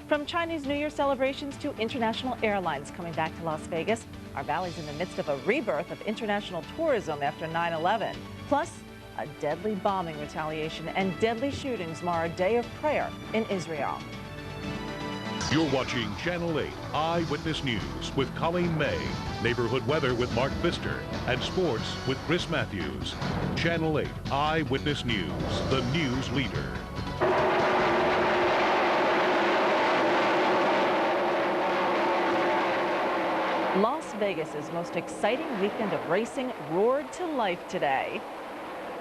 From Chinese New Year celebrations to international airlines coming back to Las Vegas, our valley's in the midst of a rebirth of international tourism after 9/11. Plus, a deadly bombing retaliation and deadly shootings mar a day of prayer in Israel. You're watching Channel 8 Eyewitness News with Colleen May, neighborhood weather with Mark Pfister, and sports with Chris Maathuis. Channel 8 Eyewitness News, the news leader. Las Vegas's most exciting weekend of racing roared to life today.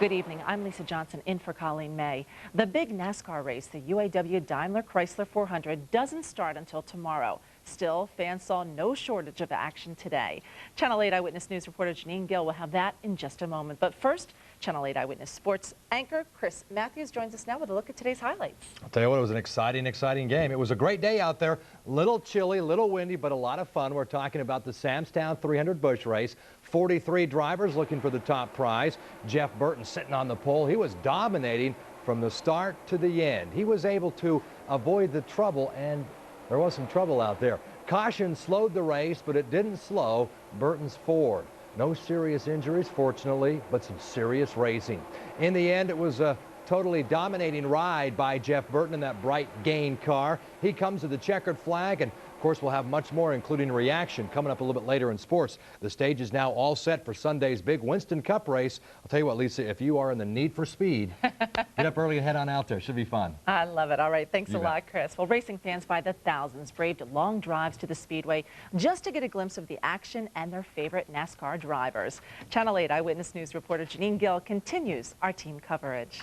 Good evening, I'm Lisa Johnson in for Colleen May. The big NASCAR race, the UAW Daimler Chrysler 400, doesn't start until tomorrow. Still, fans saw no shortage of action today. Channel 8 Eyewitness News reporter Janine Gill will have that in just a moment. But first, Channel 8 Eyewitness Sports anchor Chris Maathuis joins us now with a look at today's highlights. I'll tell you what, it was an exciting game. It was a great day out there. Little chilly, little windy, but a lot of fun. We're talking about the Samstown 300 Busch race. 43 drivers looking for the top prize. Jeff Burton sitting on the pole. He was dominating from the start to the end. He was able to avoid the trouble, and there was some trouble out there. Caution slowed the race, but it didn't slow Burton's Ford. No serious injuries, fortunately, but some serious racing. In the end, it was a totally dominating ride by Jeff Burton in that bright Gain car. He comes to the checkered flag, and of course, we'll have much more, including reaction, coming up a little bit later in sports. The stage is now all set for Sunday's big Winston Cup race. I'll tell you what, Lisa, if you are in the need for speed, get up early and head on out there. Should be fun. I love it. All right, thanks a lot, Chris. Well, racing fans by the thousands braved long drives to the Speedway just to get a glimpse of the action and their favorite NASCAR drivers. Channel 8 Eyewitness News reporter Janine Gill continues our team coverage.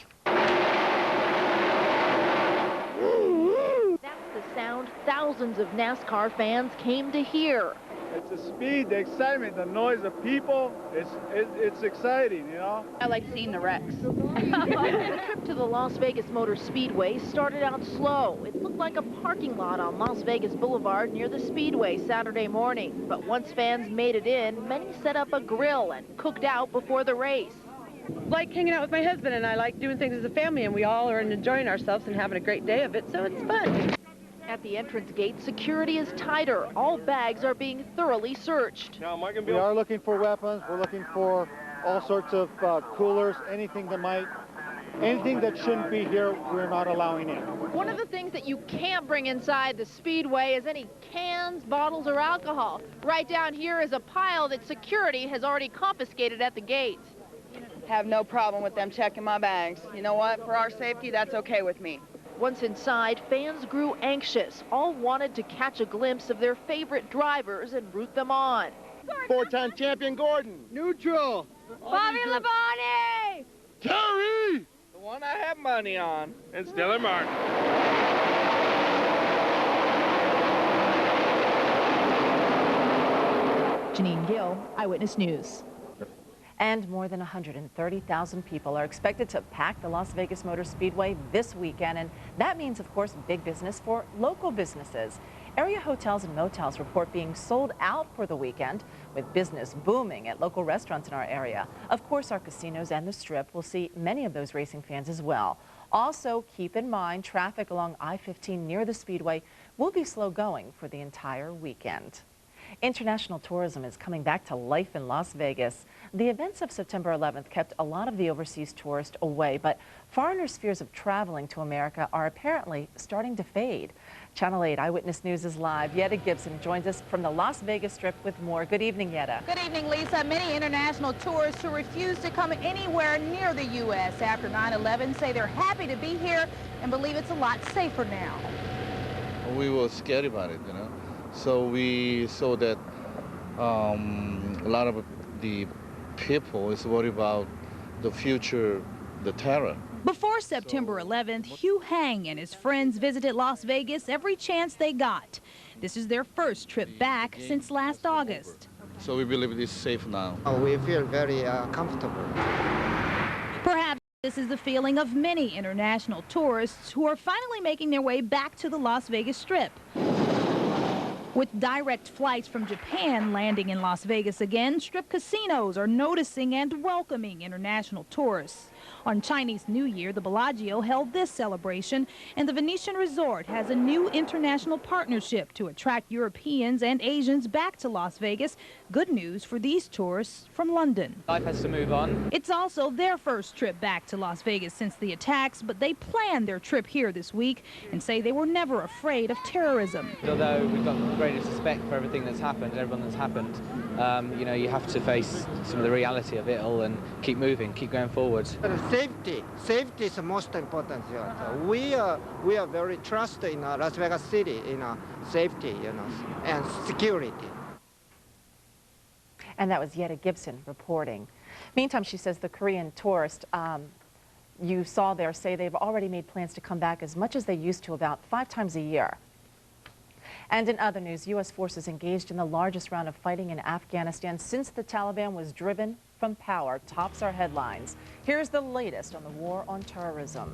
The sound thousands of NASCAR fans came to hear. It's the speed, the excitement, the noise of people. It's exciting, you know. I like seeing the wrecks. The trip to the Las Vegas Motor Speedway started out slow. It looked like a parking lot on Las Vegas Boulevard near the Speedway Saturday morning. But once fans made it in, many set up a grill and cooked out before the race. Like hanging out with my husband, and I like doing things as a family, and we all are enjoying ourselves and having a great day of it, so it's fun. At the entrance gate, security is tighter. All bags are being thoroughly searched. We are looking for weapons. We're looking for all sorts of coolers, anything that shouldn't be here, we're not allowing in. One of the things that you can't bring inside the Speedway is any cans, bottles, or alcohol. Right down here is a pile that security has already confiscated at the gate. Have no problem with them checking my bags. You know what? For our safety, that's okay with me. Once inside, fans grew anxious. All wanted to catch a glimpse of their favorite drivers and root them on. Four-time champion Gordon. Neutral. Bobby Labonte! Terry! The one I have money on. And Stellar Martin. Janine Gill, Eyewitness News. And more than 130,000 people are expected to pack the Las Vegas Motor Speedway this weekend, and that means, of course, big business for local businesses. Area hotels and motels report being sold out for the weekend, with business booming at local restaurants in our area. Of course, our casinos and the Strip will see many of those racing fans as well. Also, keep in mind, traffic along I-15 near the Speedway will be slow going for the entire weekend. International tourism is coming back to life in Las Vegas. The events of September 11th kept a lot of the overseas tourists away, but foreigners' fears of traveling to America are apparently starting to fade. Channel 8 Eyewitness News is live. Yetta Gibson joins us from the Las Vegas Strip with more. Good evening, Yetta. Good evening, Lisa. Many international tourists who refuse to come anywhere near the U.S. after 9/11 say they're happy to be here and believe it's a lot safer now. We were scared about it, you know. So we saw that a lot of the people is worried about the future, the terror. Before September 11th, Hugh Hang and his friends visited Las Vegas every chance they got. This is their first trip back since last August. So we believe it is safe now. We feel very comfortable. Perhaps this is the feeling of many international tourists who are finally making their way back to the Las Vegas Strip. With direct flights from Japan landing in Las Vegas again, Strip casinos are noticing and welcoming international tourists. On Chinese New Year, the Bellagio held this celebration, and the Venetian Resort has a new international partnership to attract Europeans and Asians back to Las Vegas. Good news for these tourists from London. Life has to move on. It's also their first trip back to Las Vegas since the attacks, but they planned their trip here this week and say they were never afraid of terrorism. Although we've got the greatest respect for everything that's happened, everyone that's happened, you know, you have to face some of the reality of it all and keep moving, keep going forward. Safety is the most important. We are very trusted in Las Vegas City in safety, and security. And that was Yetta Gibson reporting. Meantime, she says the Korean tourist you saw there say they've already made plans to come back as much as they used to, about 5 times a year. And in other news, U.S. forces engaged in the largest round of fighting in Afghanistan since the Taliban was driven from power tops our headlines. Here's the latest on the war on terrorism.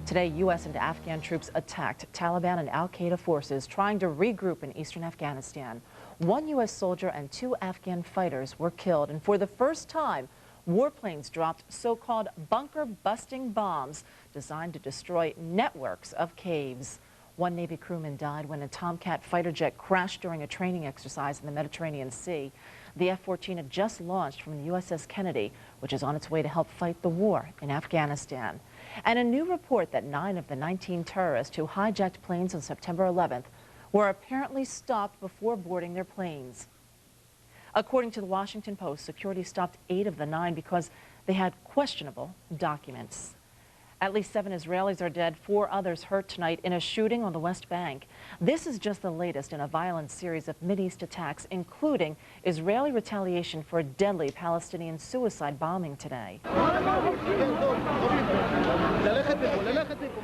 Today, U.S. and Afghan troops attacked Taliban and al-Qaeda forces trying to regroup in eastern Afghanistan. 1 U.S. soldier and 2 Afghan fighters were killed, and for the first time, warplanes dropped so-called bunker-busting bombs designed to destroy networks of caves. 1 Navy crewman died when a Tomcat fighter jet crashed during a training exercise in the Mediterranean Sea. The F-14 had just launched from the USS Kennedy, which is on its way to help fight the war in Afghanistan. And a new report that 9 of the 19 terrorists who hijacked planes on September 11th were apparently stopped before boarding their planes. According to the Washington Post, security stopped 8 of the 9 because they had questionable documents. At least 7 Israelis are dead, 4 others hurt tonight in a shooting on the West Bank. This is just the latest in a violent series of Mideast attacks, including Israeli retaliation for a deadly Palestinian suicide bombing today.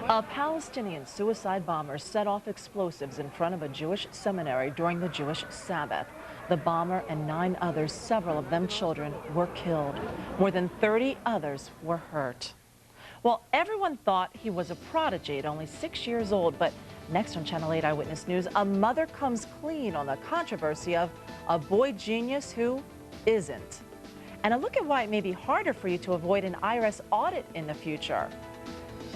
A Palestinian suicide bomber set off explosives in front of a Jewish seminary during the Jewish Sabbath. The bomber and 9 others, several of them children, were killed. More than 30 others were hurt. Well, everyone thought he was a prodigy at only 6 years old, but next on Channel 8 Eyewitness News, a mother comes clean on the controversy of a boy genius who isn't. And a look at why it may be harder for you to avoid an IRS audit in the future.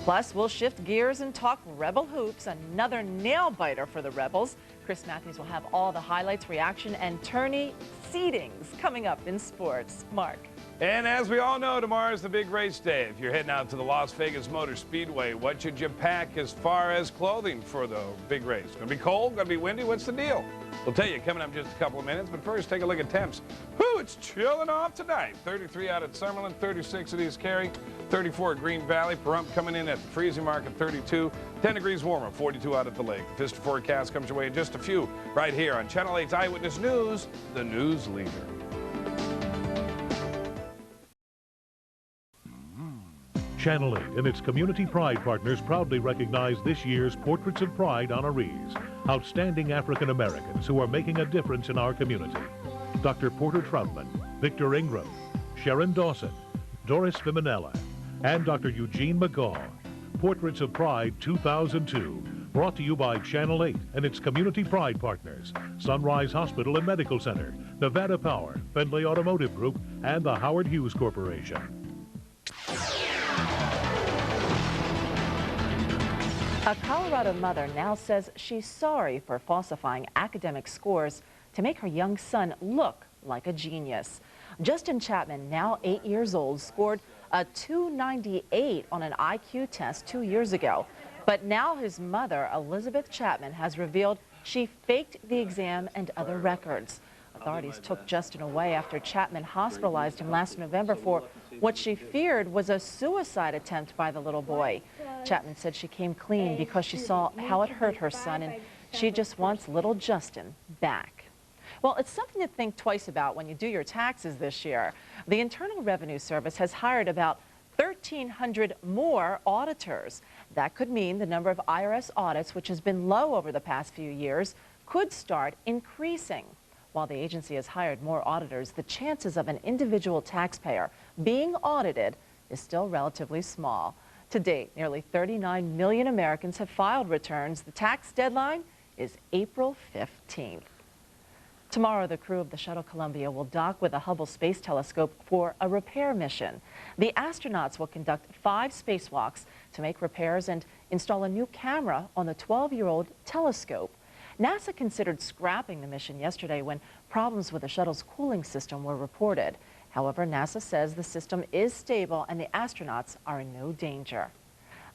Plus, we'll shift gears and talk Rebel hoops, another nail-biter for the Rebels. Chris Maathuis will have all the highlights, reaction, and tourney seedings coming up in sports. Mark. And as we all know, tomorrow's the big race day. If you're heading out to the Las Vegas Motor Speedway, what should you pack as far as clothing for the big race? Going to be cold? Going to be windy? What's the deal? We'll tell you coming up in just a couple of minutes. But first, take a look at temps. Whew, it's chilling off tonight. 33 out at Summerlin, 36 at East Cary, 34 at Green Valley. Pahrump coming in at the freezing mark at 32. 10 degrees warmer, 42 out at the lake. The Pfister forecast comes your way in just a few right here on Channel 8's Eyewitness News, the news leader. Channel 8 and its Community Pride partners proudly recognize this year's Portraits of Pride honorees, outstanding African Americans who are making a difference in our community. Dr. Porter Troutman, Victor Ingram, Sharon Dawson, Doris Femenella, and Dr. Eugene McGaugh. Portraits of Pride 2002, brought to you by Channel 8 and its Community Pride partners, Sunrise Hospital and Medical Center, Nevada Power, Findlay Automotive Group, and the Howard Hughes Corporation. A Colorado mother now says she's sorry for falsifying academic scores to make her young son look like a genius. Justin Chapman, now 8 years old, scored a 298 on an IQ test 2 years ago. But now his mother, Elizabeth Chapman, has revealed she faked the exam and other records. Authorities took Justin away after Chapman hospitalized him last November for what she feared was a suicide attempt by the little boy. Chapman said she came clean because she saw how it hurt her son, and she just wants little Justin back. Well, it's something to think twice about when you do your taxes this year. The Internal Revenue Service has hired about 1,300 more auditors. That could mean the number of IRS audits, which has been low over the past few years, could start increasing. While the agency has hired more auditors, the chances of an individual taxpayer being audited is still relatively small. To date, nearly 39 million Americans have filed returns. The tax deadline is April 15th. Tomorrow, the crew of the shuttle Columbia will dock with a Hubble Space Telescope for a repair mission. The astronauts will conduct 5 spacewalks to make repairs and install a new camera on the 12-year-old telescope. NASA considered scrapping the mission yesterday when problems with the shuttle's cooling system were reported. However, NASA says the system is stable and the astronauts are in no danger.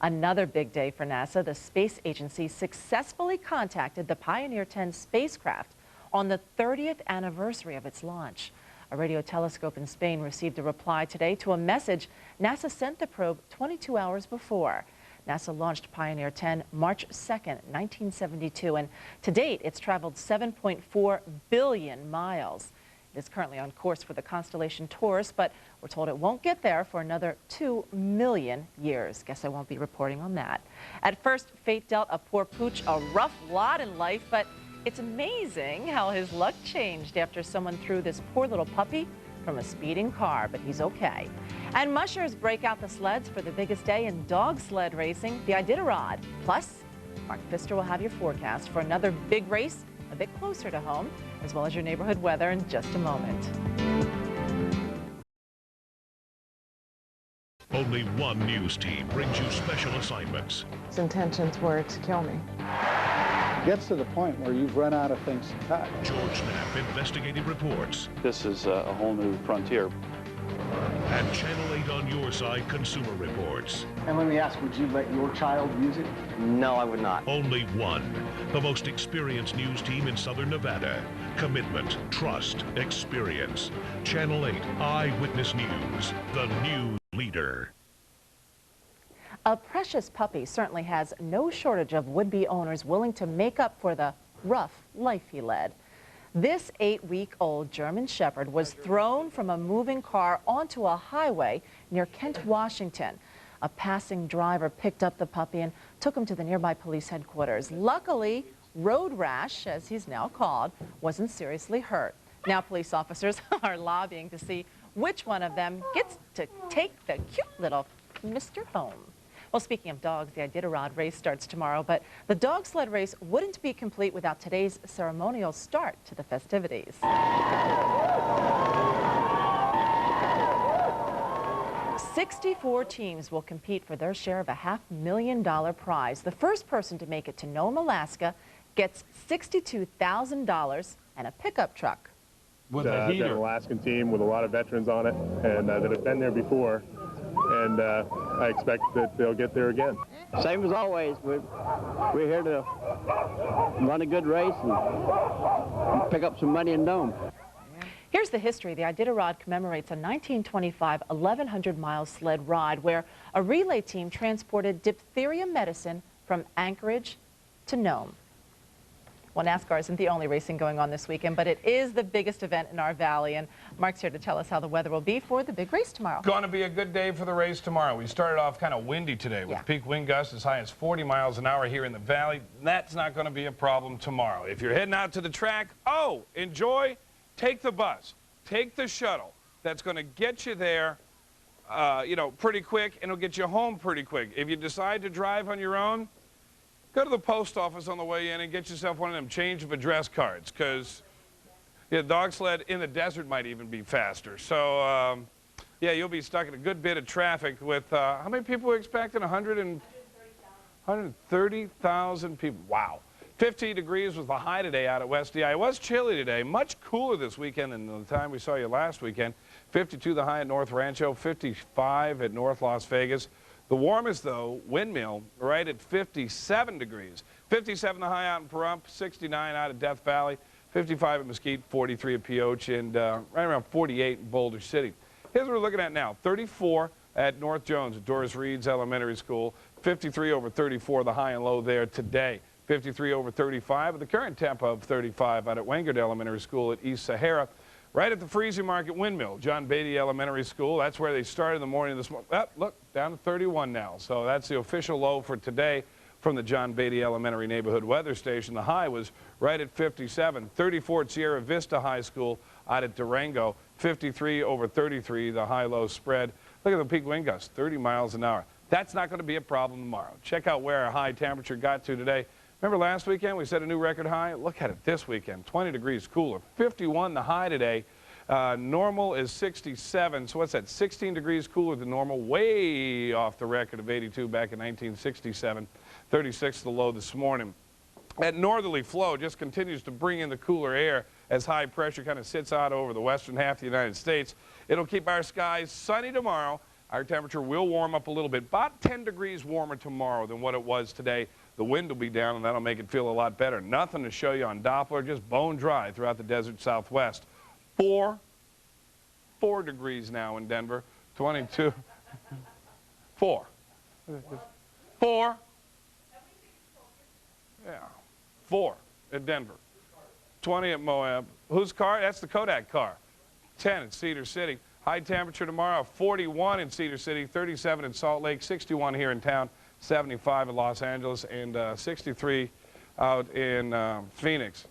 Another big day for NASA. The space agency successfully contacted the Pioneer 10 spacecraft on the 30th anniversary of its launch. A radio telescope in Spain received a reply today to a message NASA sent the probe 22 hours before. NASA launched Pioneer 10 March 2nd, 1972, and to date it's traveled 7.4 billion miles. It is currently on course for the constellation Taurus, but we're told it won't get there for another 2 million years. Guess I won't be reporting on that. At first, fate dealt a poor pooch a rough lot in life, but it's amazing how his luck changed after someone threw this poor little puppy from a speeding car, but he's okay. And mushers break out the sleds for the biggest day in dog sled racing, the Iditarod. Plus, Mark Pfister will have your forecast for another big race a bit closer to home, as well as your neighborhood weather in just a moment. Only one news team brings you special assignments. His intentions were to kill me. Gets to the point where you've run out of things to cut. George Knapp investigative reports. This is a whole new frontier. And Channel 8 on your side consumer reports. And let me ask, would you let your child use it? No, I would not. Only one. The most experienced news team in Southern Nevada. Commitment, trust, experience. Channel 8 Eyewitness News, the news leader. A precious puppy certainly has no shortage of would-be owners willing to make up for the rough life he led. This 8-week-old German Shepherd was thrown from a moving car onto a highway near Kent, Washington. A passing driver picked up the puppy and took him to the nearby police headquarters. Luckily, Road Rash, as he's now called, wasn't seriously hurt. Now police officers are lobbying to see which one of them gets to take the cute little Mr. home. Well, speaking of dogs, the Iditarod race starts tomorrow, but the dog sled race wouldn't be complete without today's ceremonial start to the festivities. 64 teams will compete for their share of a $500,000 prize. The first person to make it to Nome, Alaska gets $62,000 and a pickup truck. With a heater. An Alaskan team with a lot of veterans on it and that have been there before. And I expect that they'll get there again. Same as always. We're here to run a good race and pick up some money in Nome. Here's the history. The Iditarod commemorates a 1925 1,100-mile sled ride where a relay team transported diphtheria medicine from Anchorage to Nome. Well, NASCAR isn't the only racing going on this weekend, but it is the biggest event in our valley. And Mark's here to tell us how the weather will be for the big race tomorrow. Going to be a good day for the race tomorrow. We started off kind of windy today with peak wind gusts as high as 40 miles an hour here in the valley. That's not going to be a problem tomorrow. If you're heading out to the track, enjoy. Take the bus. Take the shuttle. That's going to get you there, pretty quick, and it'll get you home pretty quick. If you decide to drive on your own, go to the post office on the way in and get yourself one of them change of address cards, because dog sled in the desert might even be faster. So, you'll be stuck in a good bit of traffic with, how many people are expecting? 130,000 people. Wow. 15 degrees was the high today out at West DI. It was chilly today, much cooler this weekend than the time we saw you last weekend. 52 the high at North Rancho, 55 at North Las Vegas. The warmest, though, Windmill, right at 57 degrees. 57 the high out in Pahrump, 69 out at Death Valley, 55 at Mesquite, 43 at Pioche, and right around 48 in Boulder City. Here's what we're looking at now. 34 at North Jones at Doris Reed's Elementary School, 53 over 34, the high and low there today. 53 over 35 with the current temp of 35 out at Wengert Elementary School at East Sahara. Right at the freezing mark at Windmill, John Beatty Elementary School. That's where they started the morning this morning. Look, down to 31 now. So that's the official low for today from the John Beatty Elementary Neighborhood Weather Station. The high was right at 57. 34 at Sierra Vista High School out at Durango. 53 over 33, the high-low spread. Look at the peak wind gusts, 30 miles an hour. That's not going to be a problem tomorrow. Check out where our high temperature got to today. Remember last weekend we set a new record high? Look at it this weekend, 20 degrees cooler. 51 the high today. Normal is 67, so what's that, 16 degrees cooler than normal, way off the record of 82 back in 1967. 36 the low this morning. That northerly flow just continues to bring in the cooler air as high pressure kind of sits out over the western half of the United States. It'll keep our skies sunny tomorrow. Our temperature will warm up a little bit, about 10 degrees warmer tomorrow than what it was today. The wind will be down, and that'll make it feel a lot better. Nothing to show you on Doppler, just bone dry throughout the desert southwest. 4 degrees now in Denver, 22, 4. Yeah, 4 at Denver, 20 at Moab. Whose car? That's the Kodak car. 10 at Cedar City. High temperature tomorrow, 41 in Cedar City, 37 in Salt Lake, 61 here in town, 75 in Los Angeles, and 63 out in Phoenix.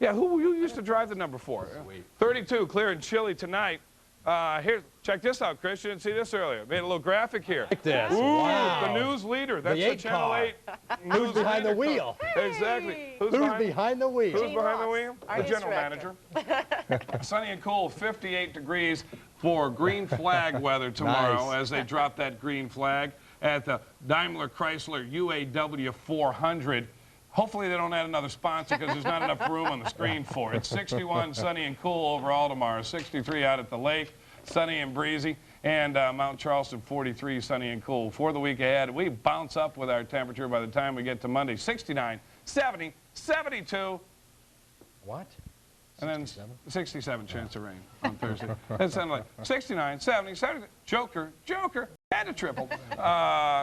Yeah, who used to drive the number 4? Sweet. 32, clear and chilly tonight. Here, check this out, Chris. You didn't see this earlier. Made a little graphic here. Like this. Ooh, wow. The news leader. That's the Channel 8 Who's behind the wheel? Exactly. Who's behind the wheel? Who's behind the wheel? The general manager. Sunny and cool, 58 degrees for green flag weather tomorrow as they drop that green flag at the Daimler Chrysler UAW 400. Hopefully they don't add another sponsor because there's not enough room on the screen for it. 61 sunny and cool overall tomorrow. 63 out at the lake, sunny and breezy. And Mount Charleston 43 sunny and cool. For the week ahead, we bounce up with our temperature by the time we get to Monday. 69, 70, 72. What? And then 67 chance of rain on Thursday. That sounded like 69, 70, 70. Joker, and a triple.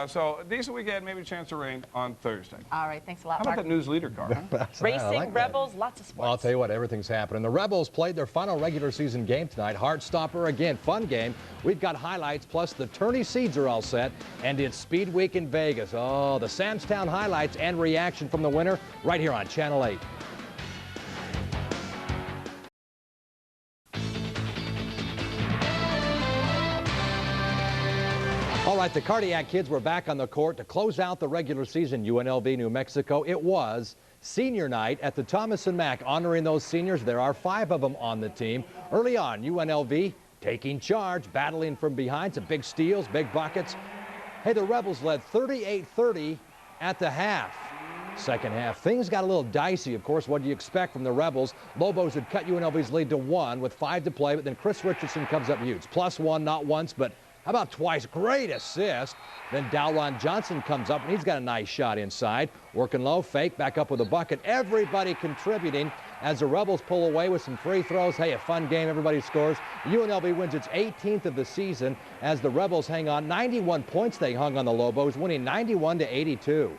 So decent weekend, maybe a chance of rain on Thursday. All right, thanks a lot, How about Mark. that news leader car? Huh? Racing, like Rebels, lots of sports. Well, I'll tell you what, everything's happening. The Rebels played their final regular season game tonight. Heartstopper again, fun game. We've got highlights, plus the tourney seeds are all set, and it's Speed Week in Vegas. Oh, the Samstown highlights and reaction from the winner right here on Channel 8. All right, the Cardiac Kids were back on the court to close out the regular season. UNLV, New Mexico. It was senior night at the Thomas and Mack, honoring those seniors. There are 5 of them on the team. Early on, UNLV taking charge, battling from behind, some big steals, big buckets. Hey, the Rebels led 38-30 at the half. Second half, things got a little dicey. Of course, what do you expect from the Rebels? Lobos had cut UNLV's lead to 1 with 5 to play, but then Chris Richardson comes up huge. +1, not once, but how about twice? Great assist. Then Dalron Johnson comes up, and he's got a nice shot inside. Working low, fake, back up with a bucket. Everybody contributing as the Rebels pull away with some free throws. Hey, a fun game. Everybody scores. UNLV wins its 18th of the season as the Rebels hang on. 91 points they hung on the Lobos, winning 91-82.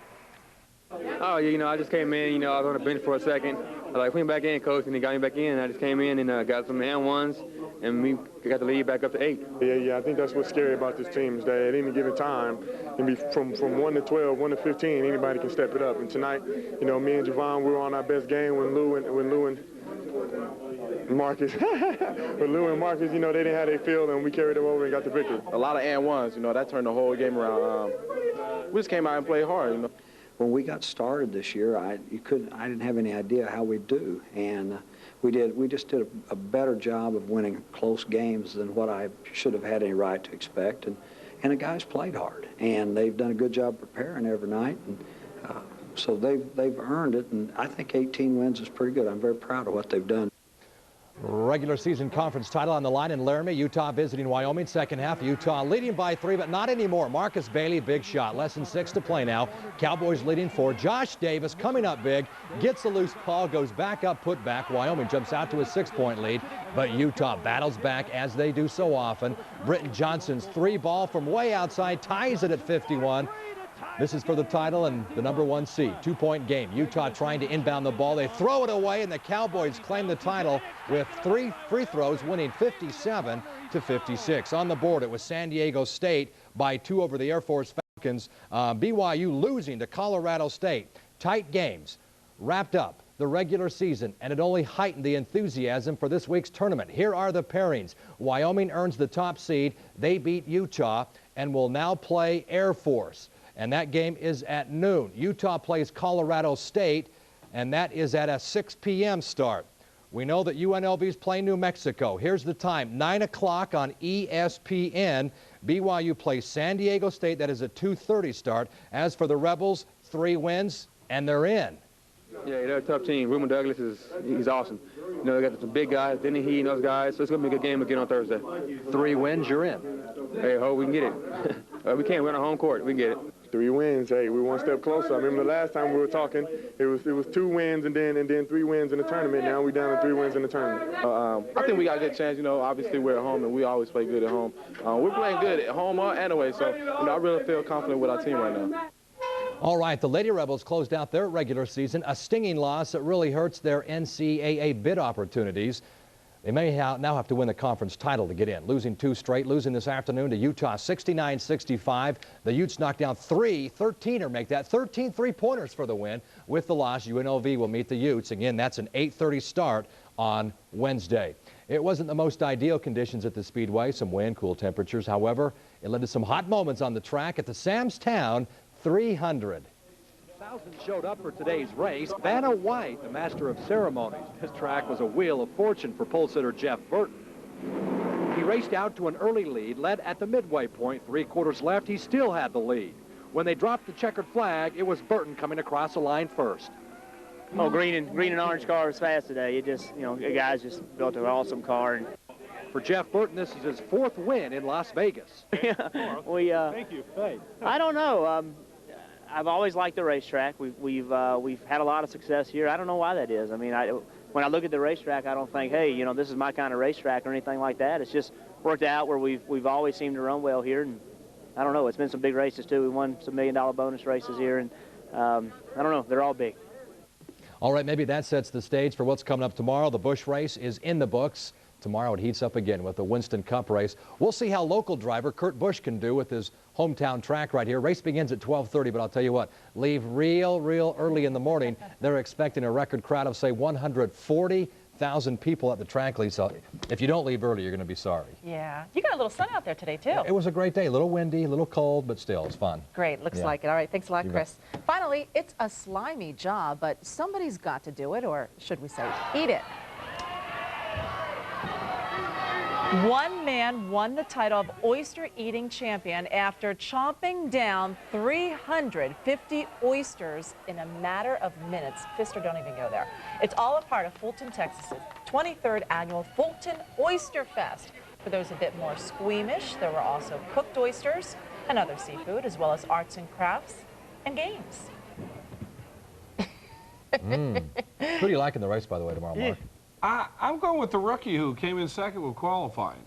Oh, you know, I just came in, you know, I was on the bench for a second. I like, came back in, coach, and he got me back in. I just came in and got some and-ones, and we got the lead back up to 8. Yeah, I think that's what's scary about this team is that at any given time, and be from 1 to 12, 1 to 15, anybody can step it up. And tonight, you know, me and Javon, we were on our best game when Lou and Marcus, you know, they didn't have their field, and we carried them over and got the victory. A lot of and-ones, you know, that turned the whole game around. We just came out and played hard, you know. When we got started this year, I didn't have any idea how we'd do, and we just did a better job of winning close games than what I should have had any right to expect, and the guys played hard, and they've done a good job preparing every night, and so they've earned it, and I think 18 wins is pretty good. I'm very proud of what they've done. Regular season conference title on the line in Laramie. Utah visiting Wyoming. Second half, Utah leading by 3, but not anymore. Marcus Bailey, big shot. Less than 6 to play now. Cowboys leading 4. Josh Davis coming up big. Gets a loose ball, goes back up, put back. Wyoming jumps out to a 6-point lead, but Utah battles back as they do so often. Britton Johnson's 3 ball from way outside ties it at 51. This is for the title and the #1 seed. 2-point game. Utah trying to inbound the ball. They throw it away, and the Cowboys claim the title with 3 free throws, winning 57-56. On the board, it was San Diego State by 2 over the Air Force Falcons. BYU losing to Colorado State. Tight games. Wrapped up the regular season, and it only heightened the enthusiasm for this week's tournament. Here are the pairings. Wyoming earns the top seed. They beat Utah and will now play Air Force. and that game is at noon. Utah plays Colorado State, and that is at a 6 p.m. start. We know that UNLV is playing New Mexico. Here's the time, 9 o'clock on ESPN. BYU plays San Diego State. That is a 2:30 start. As for the Rebels, 3 wins, and they're in. Yeah, they're a tough team. Ruben Douglas he's awesome. You know, they got some big guys, Denny He and those guys, so it's going to be a good game again on Thursday. 3 wins, you're in. Hey, hope we can get it. We can't win on home court. We can get it. 3 wins. Hey, we're one step closer. I remember the last time we were talking, it was 2 wins and then 3 wins in the tournament. Now we're down to 3 wins in the tournament. I think we got a good chance. You know, obviously we're at home and we always play good at home. We're playing good at home and away, so you know, I really feel confident with our team right now. All right, the Lady Rebels closed out their regular season, a stinging loss that really hurts their NCAA bid opportunities. They may now have to win the conference title to get in. Losing 2 straight, losing this afternoon to Utah 69-65. The Utes knocked down 13er make that 13 3-pointers for the win. With the loss, UNLV will meet the Utes. Again, that's an 8:30 start on Wednesday. It wasn't the most ideal conditions at the Speedway, some wind, cool temperatures. However, it led to some hot moments on the track at the Samstown 300. Thousands showed up for today's race. Vanna White, the master of ceremonies. This track was a wheel of fortune for pole sitter Jeff Burton. He raced out to an early lead, led at the midway point. 3/4 left, he still had the lead. When they dropped the checkered flag, it was Burton coming across the line first. Oh, green and orange car was fast today. It just, you know, the guys just built an awesome car. And for Jeff Burton, this is his 4th win in Las Vegas. Yeah, Thank you. Hey. I don't know. I've always liked the racetrack. We've had a lot of success here. I don't know why that is. I mean, when I look at the racetrack, I don't think, hey, you know, this is my kind of racetrack or anything like that. It's just worked out where we've always seemed to run well here, and I don't know. It's been some big races too. We won some $1 million bonus races here, and I don't know. They're all big. All right, maybe that sets the stage for what's coming up tomorrow. The Busch race is in the books. Tomorrow it heats up again with the Winston Cup race. We'll see how local driver Kurt Busch can do with his hometown track right here. Race begins at 12:30, but I'll tell you what, leave real early in the morning. They're expecting a record crowd of, say, 140,000 people at the track, Lisa. If you don't leave early, you're going to be sorry. Yeah. You got a little sun out there today, too. It was a great day. A little windy, a little cold, but still, it's fun. Great. Looks like it. All right. Thanks a lot, Chris. Finally, it's a slimy job, but somebody's got to do it, or should we say, eat it. One man won the title of oyster eating champion after chomping down 350 oysters in a matter of minutes. Pfister, don't even go there. It's all a part of Fulton, Texas's 23rd annual Fulton Oyster Fest. For those a bit more squeamish, there were also cooked oysters and other seafood, as well as arts and crafts and games. Who do you like in the race, by the way, tomorrow, Mark? I'm going with the rookie who came in second with qualifying.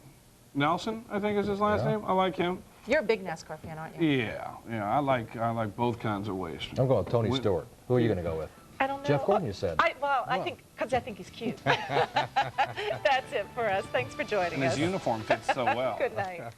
Nelson, I think is his last name. I like him. You're a big NASCAR fan, aren't you? Yeah. I like both kinds of ways. I'm going with Tony Stewart. Who are you going to go with? I don't know. Jeff Gordon, you said. I think, because I think he's cute. That's it for us. Thanks for joining us. And his uniform fits so well. Good night.